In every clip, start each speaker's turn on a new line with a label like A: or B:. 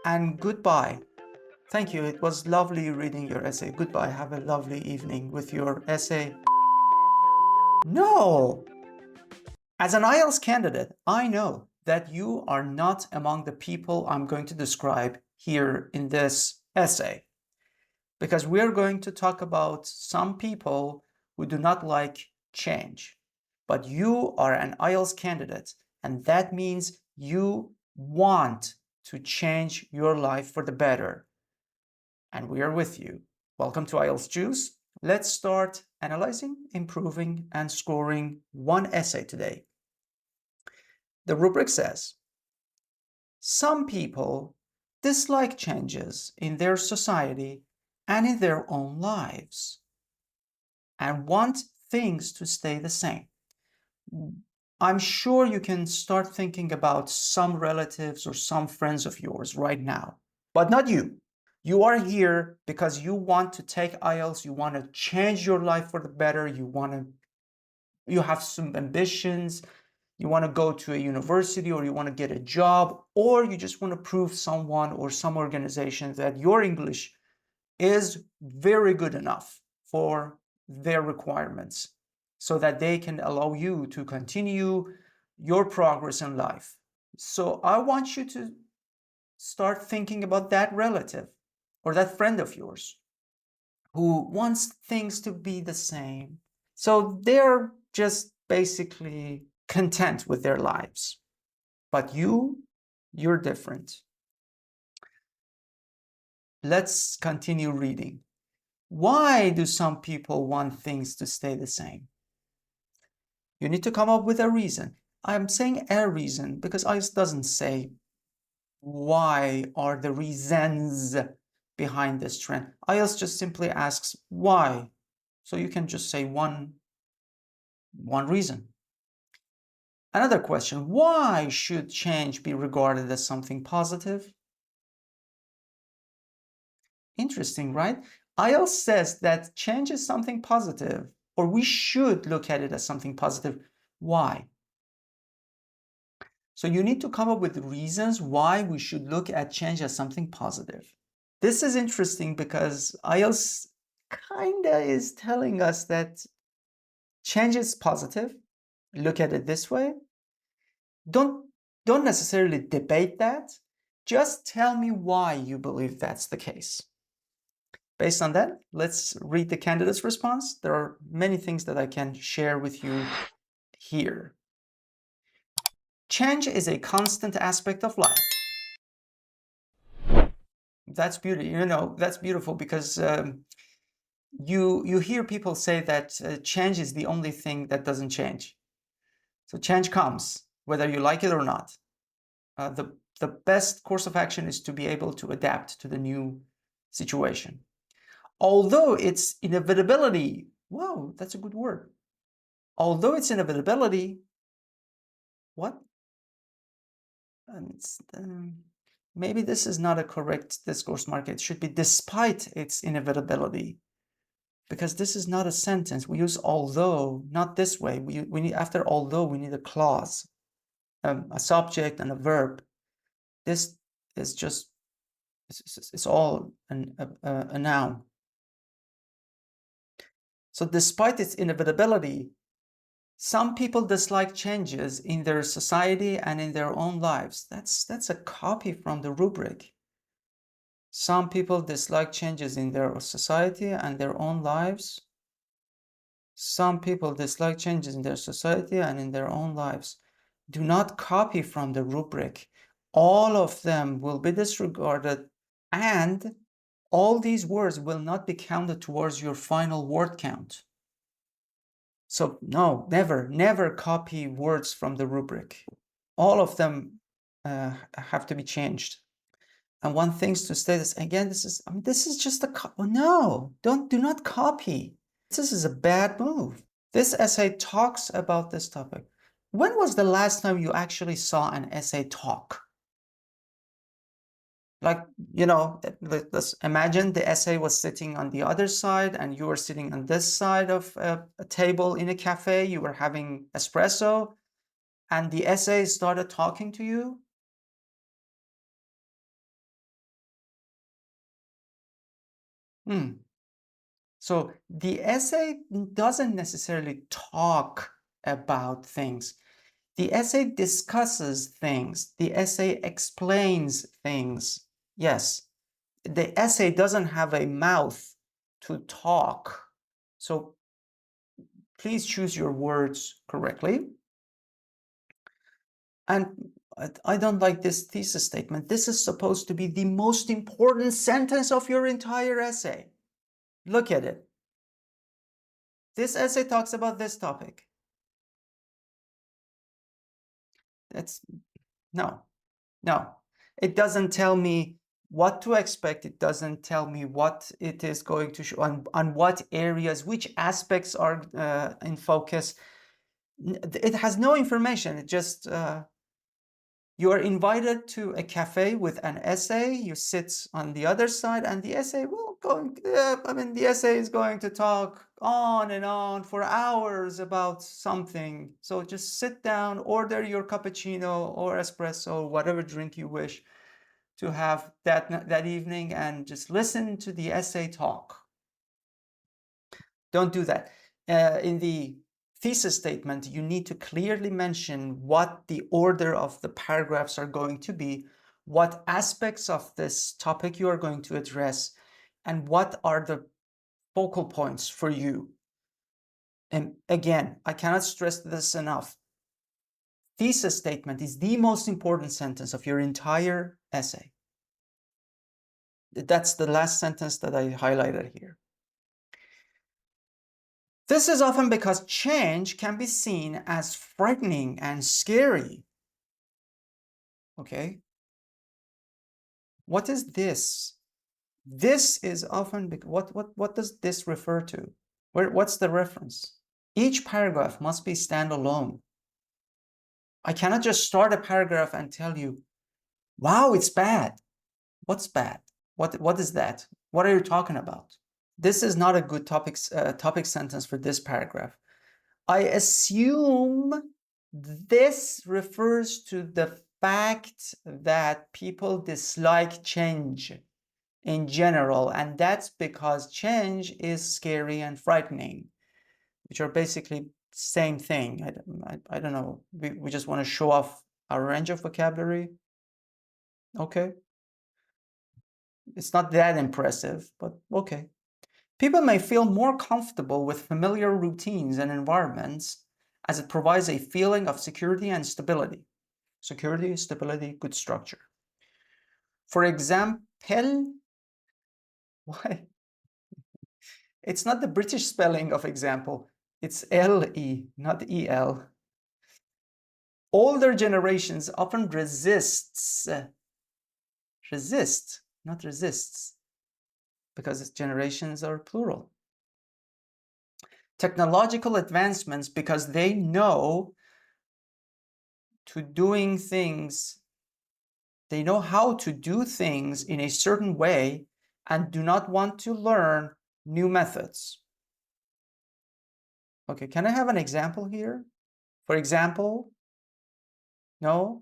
A: and goodbye. Thank you. It was lovely reading your essay. Goodbye. Have a lovely evening with your essay. No! As an IELTS candidate, I know that you are not among the people I'm going to describe here in this essay, because we're going to talk about some people who do not like change. But you are an IELTS candidate, and that means you want to change your life for the better. And we are with you. Welcome to IELTS Juice. Let's start analyzing, improving, and scoring one essay today. The rubric says, some people dislike changes in their society and in their own lives and want things to stay the same. I'm sure you can start thinking about some relatives or some friends of yours right now, but not you. You are here because you want to take IELTS, you want to change your life for the better, you have some ambitions, you want to go to a university, or you want to get a job, or you just want to prove someone or some organization that your English is very good enough for their requirements so that they can allow you to continue your progress in life. So I want you to start thinking about that relative or that friend of yours who wants things to be the same. So they're just basically content with their lives. But you're different. Let's continue reading. Why do some people want things to stay the same? You need to come up with a reason. I'm saying a reason because IELTS doesn't say why are the reasons behind this trend. IELTS just simply asks why. So you can just say one reason. Another question, why should change be regarded as something positive? Interesting, right? IELTS says that change is something positive, or we should look at it as something positive. Why? So you need to come up with reasons why we should look at change as something positive. This is interesting because IELTS kinda is telling us that change is positive. Look at it this way. Don't necessarily debate that. Just tell me why you believe that's the case. Based on that, let's read the candidate's response. There are many things that I can share with you here. Change is a constant aspect of life. That's beautiful. You know, that's beautiful because you hear people say that change is the only thing that doesn't change. So change comes, whether you like it or not. The best course of action is to be able to adapt to the new situation. Although its inevitability, whoa, that's a good word. Although its inevitability, what? Maybe this is not a correct discourse marker. It should be despite its inevitability, because this is not a sentence. We use although, not this way. We need, after although, we need a clause, a subject and a verb. This is just, it's all a noun. So despite its inevitability, some people dislike changes in their society and in their own lives. That's a copy from the rubric. Some people dislike changes in their society and their own lives. Some people dislike changes in their society and in their own lives. Do not copy from the rubric. All of them will be disregarded, and all these words will not be counted towards your final word count. So no, never copy words from the rubric. All of them have to be changed. And one thing to state is, again, this is just a, no, do not copy. This is a bad move. This essay talks about this topic. When was the last time you actually saw an essay talk? Like, you know, let's imagine the essay was sitting on the other side and you were sitting on this side of a table in a cafe, you were having espresso, and the essay started talking to you. So the essay doesn't necessarily talk about things. The essay discusses things. The essay explains things. Yes, the essay doesn't have a mouth to talk. So please choose your words correctly. And I don't like this thesis statement. This is supposed to be the most important sentence of your entire essay. Look at it. This essay talks about this topic. That's no. It doesn't tell me what to expect. It doesn't tell me what it is going to show, on what areas, which aspects are in focus. It has no information. It just, you are invited to a cafe with an essay. You sit on the other side, and the essay will the essay is going to talk on and on for hours about something. So just sit down, order your cappuccino or espresso, whatever drink you wish to have that evening, and just listen to the essay talk. Don't do that. In the thesis statement, you need to clearly mention what the order of the paragraphs are going to be, what aspects of this topic you are going to address, and what are the focal points for you. And again, I cannot stress this enough. Thesis statement is the most important sentence of your entire essay. That's the last sentence that I highlighted here. This is often because change can be seen as frightening and scary. Okay? What is this? This is often, what does this refer to? What's the reference? Each paragraph must be standalone. I cannot just start a paragraph and tell you, wow, it's bad. What's bad? What is that? What are you talking about? This is not a good topic sentence for this paragraph. I assume this refers to the fact that people dislike change in general, and that's because change is scary and frightening, which are basically same thing. I don't know. We just want to show off our range of vocabulary. Okay. It's not that impressive, but okay. People may feel more comfortable with familiar routines and environments as it provides a feeling of security and stability. Security, stability, good structure. For example, why? It's not the British spelling of example. It's L-E, not E-L. Older generations often resist, not resists, because generations are plural. Technological advancements because they know they know how to do things in a certain way and do not want to learn new methods. Okay, can I have an example here? For example, no.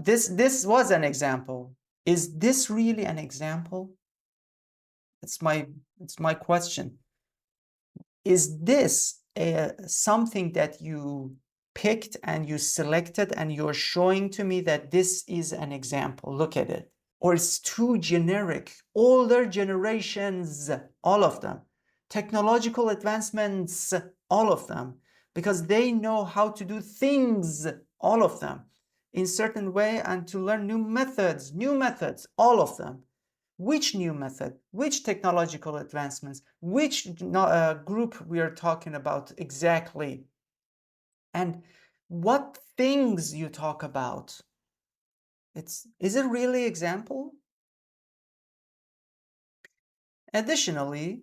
A: This was an example. Is this really an example? It's my question. Is this something that you picked and you selected and you're showing to me that this is an example? Look at it. Or it's too generic. Older generations, all of them. Technological advancements, all of them. Because they know how to do things, all of them, in certain way, and to learn new methods, all of them. Which new method, which technological advancements, which group we are talking about exactly, and what things you talk about. Is it really example? Additionally,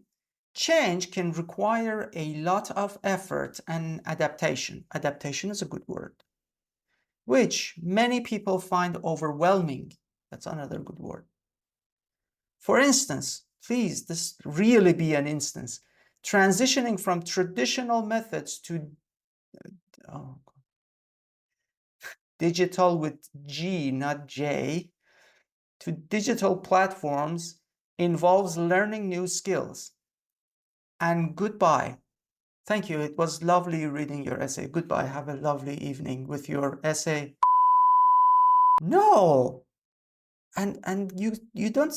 A: change can require a lot of effort and adaptation. Adaptation is a good word, which many people find overwhelming. That's another good word. For instance, please, this really be an instance, transitioning from traditional methods to digital with G, not J, to digital platforms involves learning new skills. And goodbye. Thank you. It was lovely reading your essay. Goodbye. Have a lovely evening with your essay. No. And you don't,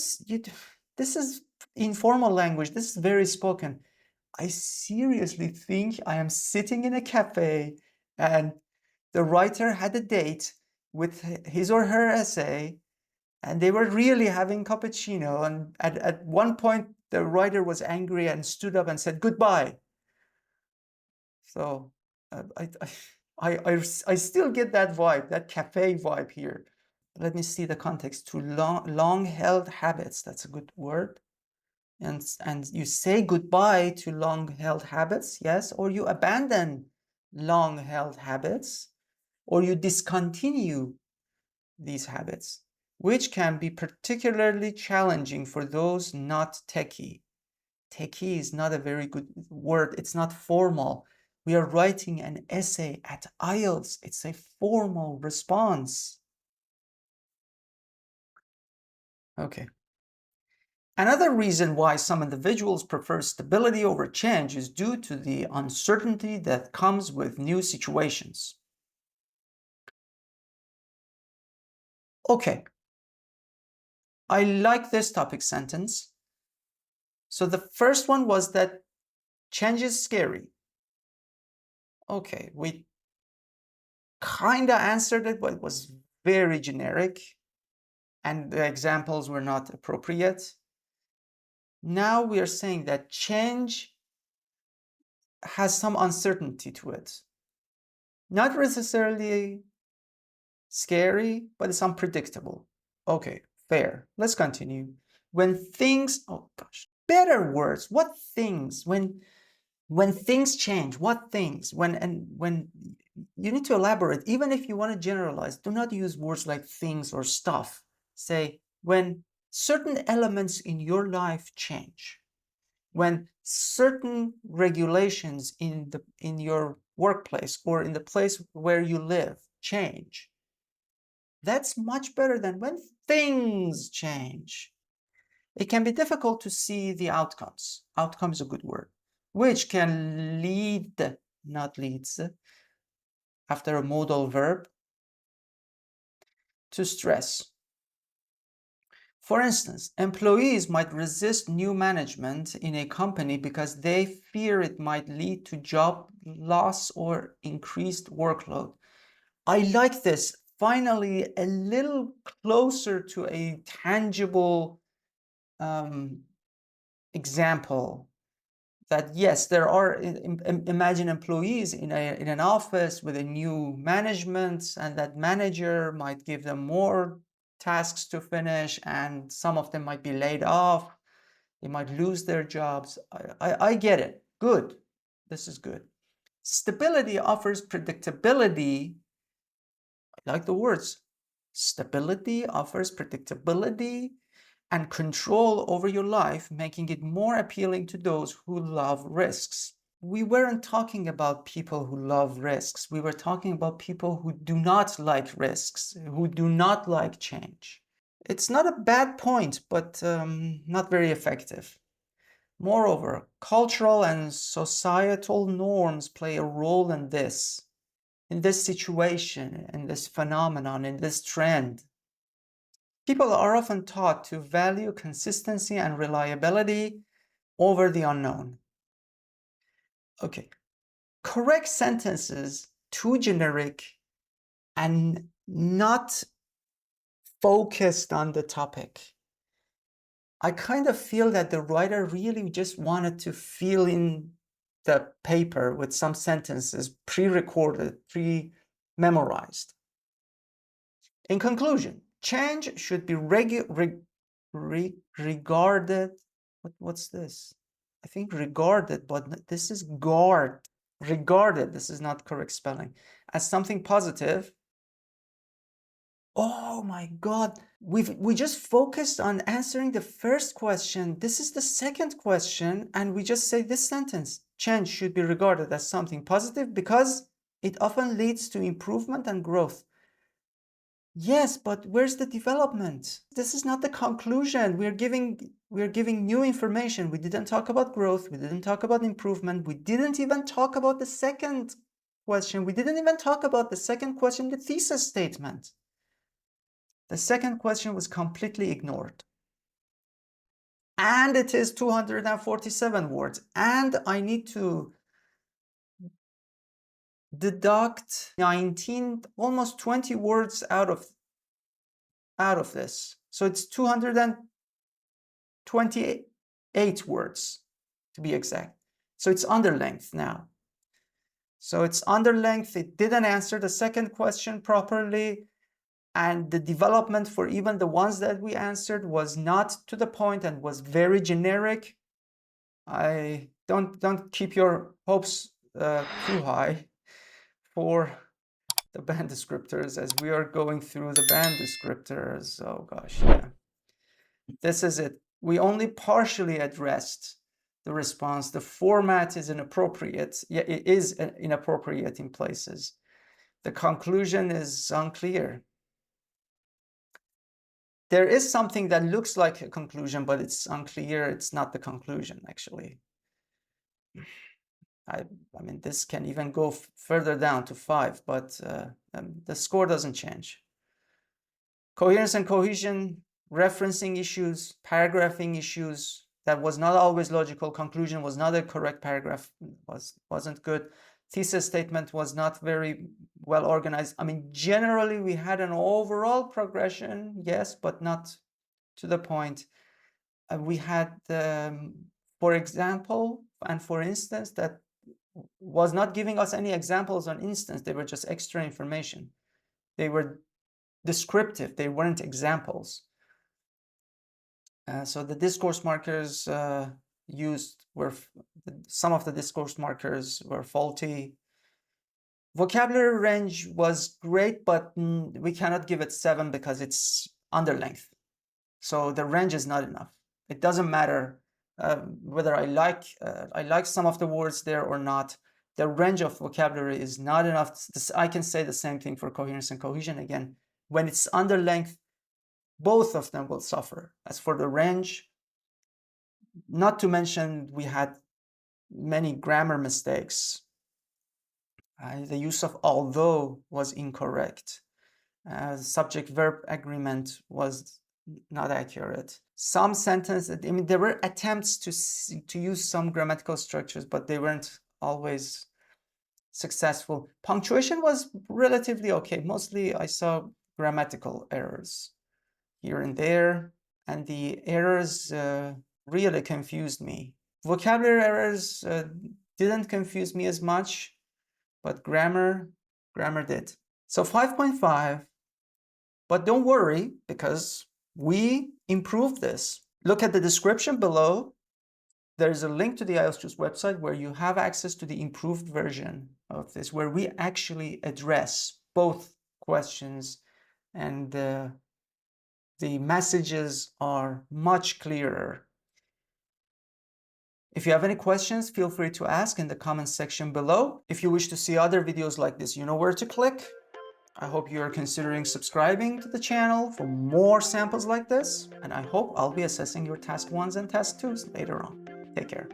A: this is informal language. This is very spoken. I seriously think I am sitting in a cafe and the writer had a date with his or her essay and they were really having cappuccino, and at one point the writer was angry and stood up and said goodbye. So I still get that vibe, that cafe vibe here. Let me see the context. To long-held habits, that's a good word. And you say goodbye to long-held habits, yes, or you abandon long-held habits, or you discontinue these habits, which can be particularly challenging for those not techie. Techie is not a very good word. It's not formal. We are writing an essay at IELTS. It's a formal response. Okay. Another reason why some individuals prefer stability over change is due to the uncertainty that comes with new situations. Okay. I like this topic sentence. So the first one was that change is scary. Okay, we kind of answered it, but it was very generic and the examples were not appropriate. Now we are saying that change has some uncertainty to it. Not necessarily scary, but it's unpredictable. Okay, fair. Let's continue. When things, oh gosh, better words. What things? When things change, what things? When you need to elaborate, even if you want to generalize, do not use words like things or stuff. Say, when certain elements in your life change, when certain regulations in your workplace or in the place where you live change. That's much better than when things change. It can be difficult to see the outcomes. Outcome is a good word, which can lead, not leads, after a modal verb, to stress. For instance, employees might resist new management in a company because they fear it might lead to job loss or increased workload. I like this. Finally, a little closer to a tangible example that yes, there are, imagine employees in an office with a new management, and that manager might give them more tasks to finish, and some of them might be laid off. They might lose their jobs. I get it. Good. This is good. Stability offers predictability. I like the words. Stability offers predictability and control over your life, making it more appealing to those who love risks. We weren't talking about people who love risks. We were talking about people who do not like risks, who do not like change. It's not a bad point, but not very effective. Moreover, cultural and societal norms play a role in this situation, in this phenomenon, in this trend. People are often taught to value consistency and reliability over the unknown. Okay, correct sentences, too generic and not focused on the topic. I kind of feel that the writer really just wanted to fill in the paper with some sentences pre-recorded, pre-memorized. In conclusion, change should be regarded, what's this? I think regarded, but this is regarded, this is not correct spelling, as something positive. Oh my God, we just focused on answering the first question. This is the second question, and we just say this sentence: change should be regarded as something positive because it often leads to improvement and growth. Yes, but where's the development? This is not the conclusion. We're giving we're giving new information. We didn't talk about growth. We didn't talk about improvement. We didn't even talk about the second question. We didn't even talk about the second question, the thesis statement. The second question was completely ignored. And it is 247 words. And I need to deduct 19, almost 20 words out of this. So it's 228 words to be exact. So it's under length now. So it's under length. It didn't answer the second question properly. And the development for even the ones that we answered was not to the point and was very generic. I don't keep your hopes too high for the band descriptors as we are going through the band descriptors. Oh gosh, yeah. This is it. We only partially addressed the response. The format is inappropriate. Yeah, it is inappropriate in places. The conclusion is unclear. There is something that looks like a conclusion, but it's unclear. It's not the conclusion, actually. I mean, this can even go further down to 5, but the score doesn't change. Coherence and cohesion, referencing issues, paragraphing issues. That was not always logical. Conclusion was not a correct paragraph. Wasn't good. Thesis statement was not very well organized. I mean, generally we had an overall progression, yes, but not to the point. We had, for example, and for instance, that was not giving us any examples on instance. They were just extra information. They were descriptive. They weren't examples. So the discourse markers used were, some of the discourse markers were faulty. Vocabulary range was great, but we cannot give it 7 because it's under length. So the range is not enough. It doesn't matter whether I like some of the words there or not. The range of vocabulary is not enough. I can say the same thing for coherence and cohesion again. When it's under length, both of them will suffer. As for the range, not to mention we had many grammar mistakes. The use of although was incorrect. Subject-verb agreement was not accurate. Some sentences, I mean, there were attempts to use some grammatical structures, but they weren't always successful. Punctuation was relatively okay. Mostly I saw grammatical errors here and there, and the errors really confused me. Vocabulary errors didn't confuse me as much, but grammar did. So 5.5, but don't worry because we improved this. Look at the description below. There's a link to the IELTS Juice website where you have access to the improved version of this, where we actually address both questions, and the messages are much clearer. If you have any questions, feel free to ask in the comments section below. If you wish to see other videos like this, you know where to click. I hope you are considering subscribing to the channel for more samples like this, and I hope I'll be assessing your task 1s and task 2s later on. Take care.